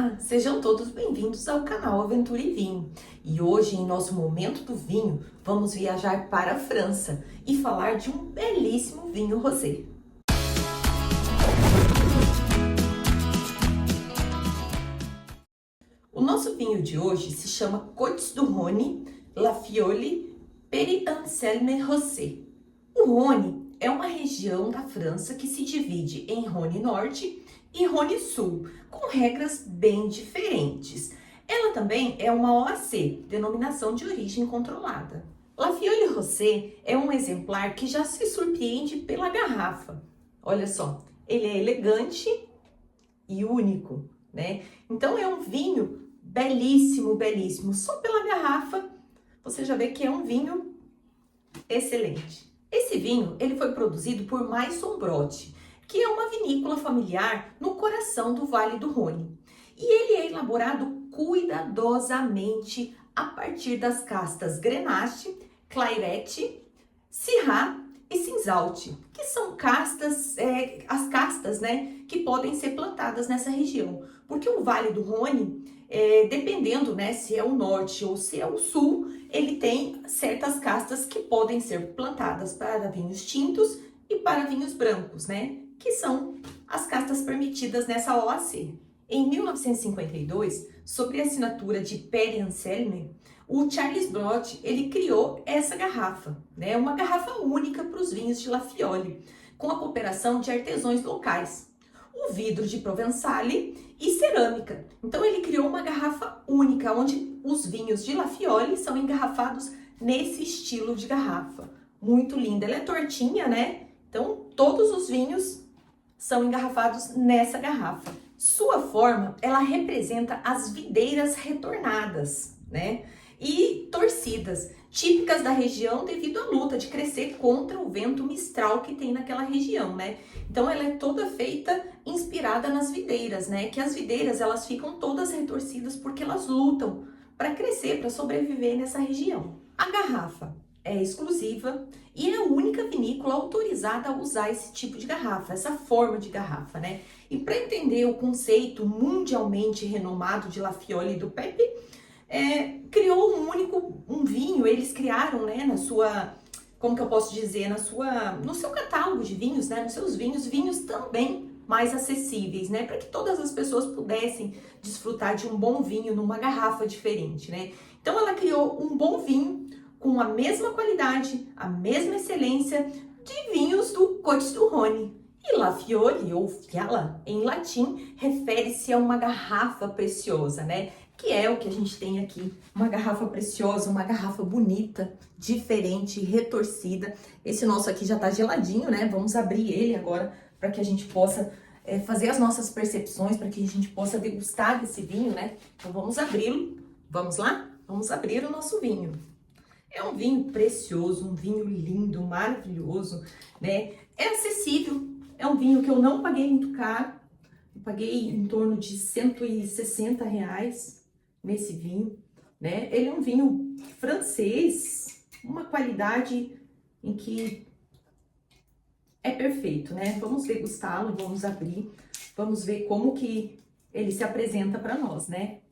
Olá, sejam todos bem-vindos ao canal Aventura e Vinho. E hoje, em nosso Momento do Vinho, vamos viajar para a França e falar de um belíssimo vinho rosé. O nosso vinho de hoje se chama Côtes du Rhône La Fiole Péri-Anselme Rosé. O Rhône é uma região da França que se divide em Rhône Norte e Rhône Sul, com regras bem diferentes. Ela também é uma OAC, Denominação de Origem Controlada. La Fiole Rosé é um exemplar que já se surpreende pela garrafa. Olha só, ele é elegante e único, né? Então é um vinho belíssimo, belíssimo. Só pela garrafa você já vê que é um vinho excelente. Esse vinho, ele foi produzido por Maison Brot, que é uma vinícola familiar no coração do Vale do Rhône. E ele é elaborado cuidadosamente a partir das castas Grenache, Clairette, Syrah e Cinsault, que são castas, as castas, né, que podem ser plantadas nessa região. Porque o Vale do Rhône, dependendo, né, se é o norte ou se é o sul, ele tem certas castas que podem ser plantadas para vinhos tintos e para vinhos brancos, né, que são as castas permitidas nessa OAC. Em 1952, sob a assinatura de Péri-Anselme, o Charles Brot, ele criou essa garrafa, né, uma garrafa única para os vinhos de La Fiole, com a cooperação de artesãos locais, o vidro de Provençale e cerâmica. Então ele criou uma garrafa única, onde os vinhos de La Fiole são engarrafados nesse estilo de garrafa. Muito linda, ela é tortinha, né? Então todos os vinhos são engarrafados nessa garrafa. Sua forma, ela representa as videiras retornadas, né? E torcidas, típicas da região devido à luta de crescer contra o vento mistral que tem naquela região, né? Então ela é toda feita inspirada nas videiras, né? Que as videiras, elas ficam todas retorcidas porque elas lutam para crescer, para sobreviver nessa região. A garrafa é exclusiva e é a única vinícola autorizada a usar esse tipo de garrafa, essa forma de garrafa, né? E para entender o conceito mundialmente renomado de La Fiole e do Pepe, criou um vinho, eles criaram, né, na sua, como que eu posso dizer, no seu catálogo de vinhos, né, nos seus vinhos também mais acessíveis, né, para que todas as pessoas pudessem desfrutar de um bom vinho numa garrafa diferente, né. Então ela criou um bom vinho com a mesma qualidade, a mesma excelência de vinhos do Côtes du Rhône. E La Fiole, ou Fiala, em latim, refere-se a uma garrafa preciosa, né? Que é o que a gente tem aqui, uma garrafa preciosa, uma garrafa bonita, diferente, retorcida. Esse nosso aqui já tá geladinho, né? Vamos abrir ele agora para que a gente possa fazer as nossas percepções, para que a gente possa degustar desse vinho, né? Então vamos abri-lo. Vamos lá? Vamos abrir o nosso vinho. É um vinho precioso, um vinho lindo, maravilhoso, né? É acessível, é um vinho que eu não paguei muito caro, eu paguei em torno de R$160 nesse vinho, né? Ele é um vinho francês, uma qualidade em que é perfeito, né? Vamos degustá-lo, vamos abrir, vamos ver como que ele se apresenta para nós, né?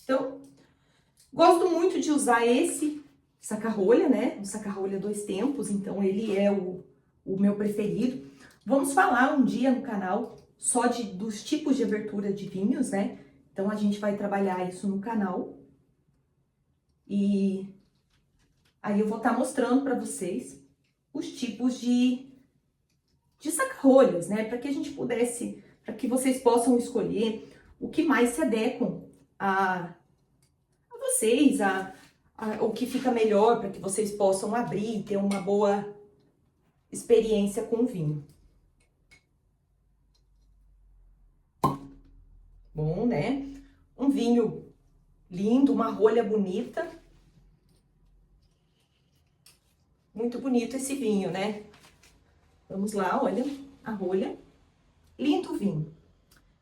Então, gosto muito de usar esse saca-rolha, né? O saca-rolha 2 tempos, então ele é o meu preferido. Vamos falar um dia no canal só dos tipos de abertura de vinhos, né? Então a gente vai trabalhar isso no canal. E aí eu vou estar mostrando para vocês os tipos de saca-rolhas, né? Para que a gente pudesse, para que vocês possam escolher o que mais se adequam a vocês, o que fica melhor para que vocês possam abrir e ter uma boa experiência com o vinho. Bom, né? Um vinho lindo, uma rolha bonita. Muito bonito esse vinho, né? Vamos lá, olha a rolha. Lindo vinho.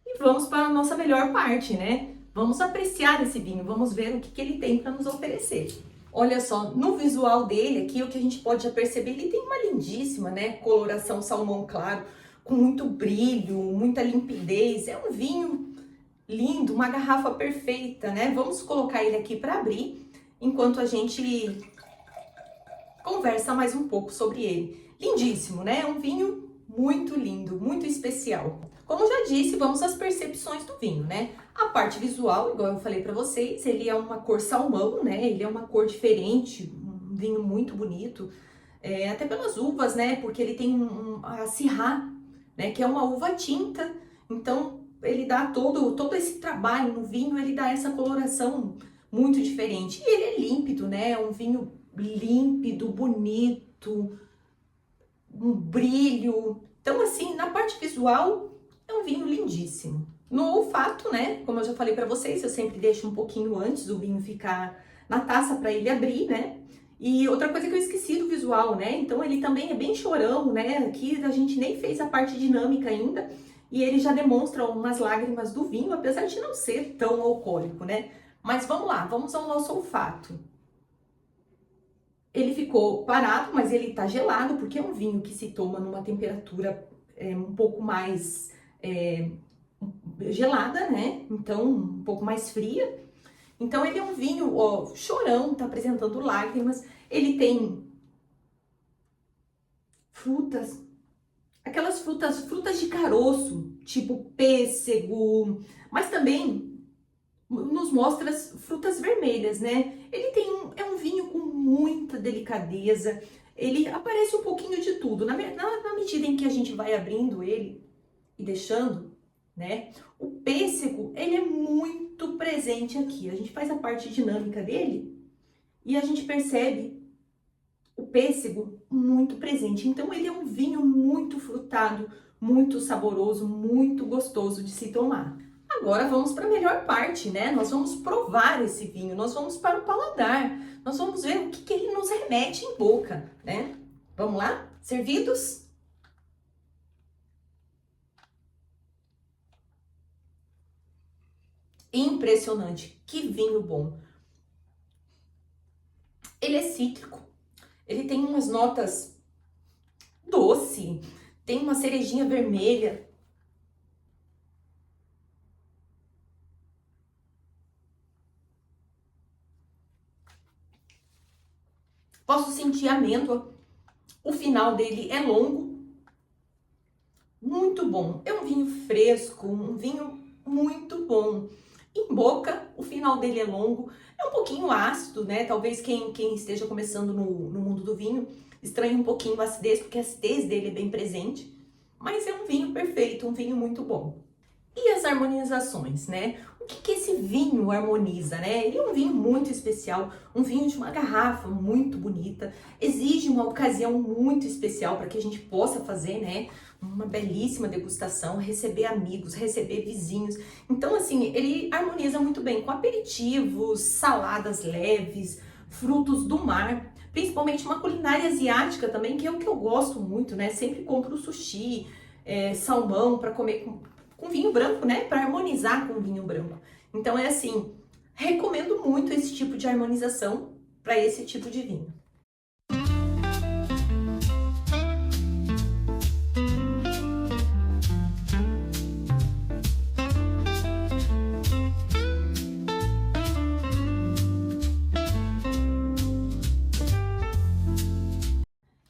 E vamos para a nossa melhor parte, né? Vamos apreciar esse vinho, vamos ver o que ele tem para nos oferecer. Olha só, no visual dele aqui, o que a gente pode já perceber, ele tem uma lindíssima, né, coloração salmão claro, com muito brilho, muita limpidez. É um vinho lindo, uma garrafa perfeita, né? Vamos colocar ele aqui para abrir, enquanto a gente conversa mais um pouco sobre ele. Lindíssimo, né? É um vinho muito lindo, muito especial. Como eu já disse, vamos às percepções do vinho, né? A parte visual, igual eu falei para vocês, ele é uma cor salmão, né? Ele é uma cor diferente, um vinho muito bonito, até pelas uvas, né? Porque ele tem a Syrah, né? Que é uma uva tinta, então ele dá todo esse trabalho no vinho, ele dá essa coloração muito diferente. E ele é límpido, né? É um vinho límpido, bonito, um brilho. Então, assim, na parte visual, é um vinho lindíssimo. No olfato, né? Como eu já falei para vocês, eu sempre deixo um pouquinho antes o vinho ficar na taça para ele abrir, né? E outra coisa que eu esqueci do visual, né? Então, ele também é bem chorão, né? Aqui a gente nem fez a parte dinâmica ainda. E ele já demonstra umas lágrimas do vinho, apesar de não ser tão alcoólico, né? Mas vamos lá, vamos ao nosso olfato. Ele ficou parado, mas ele tá gelado, porque é um vinho que se toma numa temperatura um pouco mais gelada, né? Então, um pouco mais fria. Então, ele é um vinho, ó, chorão, tá apresentando lágrimas. Ele tem frutas, aquelas frutas de caroço, tipo pêssego, mas também nos mostra as frutas vermelhas, né? Ele é um vinho com muita delicadeza, ele aparece um pouquinho de tudo. Na medida em que a gente vai abrindo ele e deixando, né? O pêssego, ele é muito presente aqui. A gente faz a parte dinâmica dele e a gente percebe o pêssego muito presente. Então, ele é um vinho muito frutado, muito saboroso, muito gostoso de se tomar. Agora vamos para a melhor parte, né? Nós vamos provar esse vinho, nós vamos para o paladar, nós vamos ver o que ele nos remete em boca, né? Vamos lá? Servidos? Impressionante, que vinho bom. Ele é cítrico, ele tem umas notas doce, tem uma cerejinha vermelha. Posso sentir amêndoa. O final dele é longo, muito bom. É um vinho fresco, um vinho muito bom. Em boca, o final dele é longo, é um pouquinho ácido, né? Talvez quem esteja começando no mundo do vinho estranhe um pouquinho a acidez, porque a acidez dele é bem presente. Mas é um vinho perfeito, um vinho muito bom. E as harmonizações, né? O que esse vinho harmoniza, né? Ele é um vinho muito especial, um vinho de uma garrafa muito bonita, exige uma ocasião muito especial para que a gente possa fazer, né? Uma belíssima degustação, receber amigos, receber vizinhos. Então, assim, ele harmoniza muito bem com aperitivos, saladas leves, frutos do mar, principalmente uma culinária asiática também, que é o que eu gosto muito, né? Sempre compro sushi, salmão para comer com vinho branco, né? Para harmonizar com vinho branco. Então é assim, recomendo muito esse tipo de harmonização para esse tipo de vinho.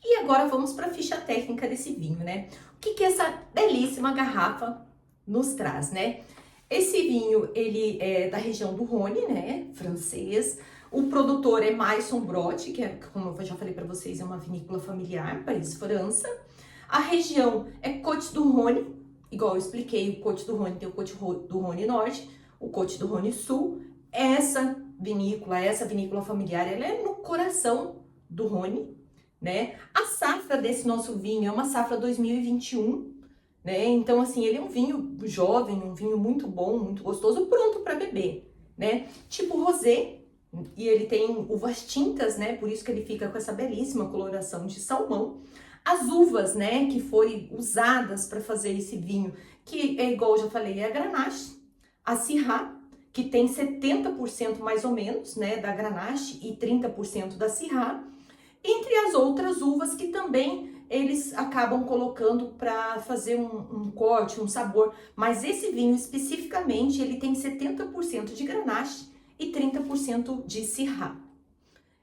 E agora vamos para a ficha técnica desse vinho, né? O que essa belíssima garrafa nos traz, né? Esse vinho, ele é da região do Rhône, né, francês. O produtor é Maison Brod, que é, como eu já falei para vocês, é uma vinícola familiar, país França. A região é Côte du Rhône, igual eu expliquei, o Côte du Rhône tem o Côte do Rhône Norte, o Côte du Rhône Sul. Essa vinícola familiar, ela é no coração do Rhône, né? A safra desse nosso vinho é uma safra 2021, né? Então, assim, ele é um vinho jovem, um vinho muito bom, muito gostoso, pronto para beber, né? Tipo rosé, e ele tem uvas tintas, né? Por isso que ele fica com essa belíssima coloração de salmão. As uvas, né, que foram usadas para fazer esse vinho, que é igual eu já falei, é a Grenache, a Syrah, que tem 70% mais ou menos, né, da Grenache e 30% da Syrah, entre as outras uvas que também eles acabam colocando para fazer um corte, um sabor. Mas esse vinho especificamente, ele tem 70% de Grenache e 30% de Syrah.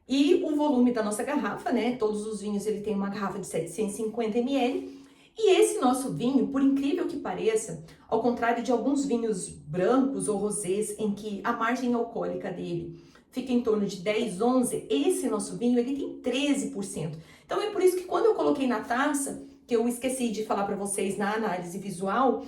E o volume da nossa garrafa, né? Todos os vinhos, ele tem uma garrafa de 750 ml. E esse nosso vinho, por incrível que pareça, ao contrário de alguns vinhos brancos ou rosés, em que a margem alcoólica dele fica em torno de 10, 11, esse nosso vinho, ele tem 13%. Então é por isso que quando eu coloquei na taça, que eu esqueci de falar para vocês na análise visual,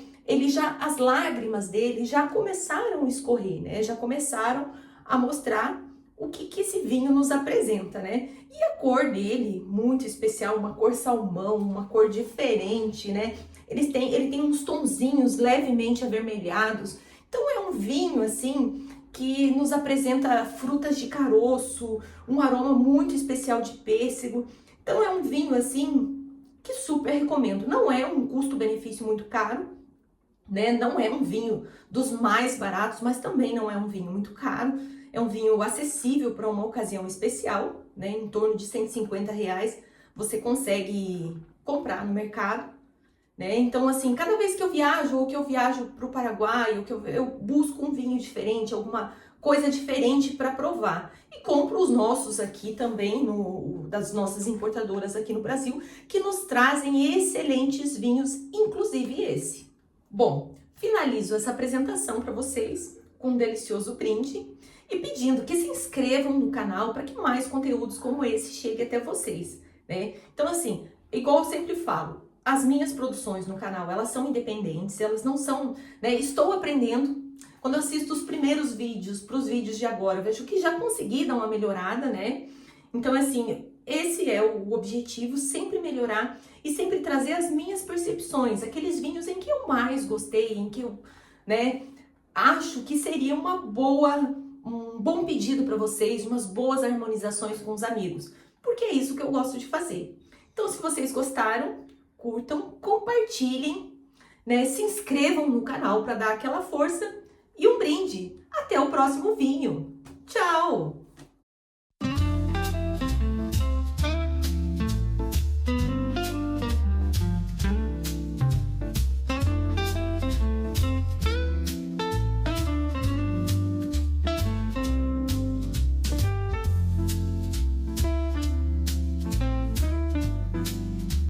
as lágrimas dele já começaram a escorrer, né? Já começaram a mostrar o que esse vinho nos apresenta, né? E a cor dele, muito especial, uma cor salmão, uma cor diferente, né? Ele tem uns tonzinhos levemente avermelhados. Então é um vinho, assim, que nos apresenta frutas de caroço, um aroma muito especial de pêssego. Então é um vinho, assim, que super recomendo. Não é um custo-benefício muito caro, né? Não é um vinho dos mais baratos, mas também não é um vinho muito caro. É um vinho acessível para uma ocasião especial, né? Em torno de R$ 150 você consegue comprar no mercado, né? Então, assim, cada vez que eu viajo, ou que eu viajo para o Paraguai, ou que eu busco um vinho diferente, alguma coisa diferente para provar. E compro os nossos aqui também, das nossas importadoras aqui no Brasil, que nos trazem excelentes vinhos, inclusive esse. Bom, finalizo essa apresentação para vocês com um delicioso brinde e pedindo que se inscrevam no canal para que mais conteúdos como esse cheguem até vocês, né? Então, assim, igual eu sempre falo, as minhas produções no canal, elas são independentes, elas não são, né? Estou aprendendo. Quando eu assisto os primeiros vídeos para os vídeos de agora, eu vejo que já consegui dar uma melhorada, né? Então, assim, esse é o objetivo, sempre melhorar e sempre trazer as minhas percepções, aqueles vinhos em que eu mais gostei, em que eu, né, acho que seria um bom pedido para vocês, umas boas harmonizações com os amigos, porque é isso que eu gosto de fazer. Então, se vocês gostaram, curtam, compartilhem, né, se inscrevam no canal para dar aquela força e um brinde. Até o próximo vinho. Tchau!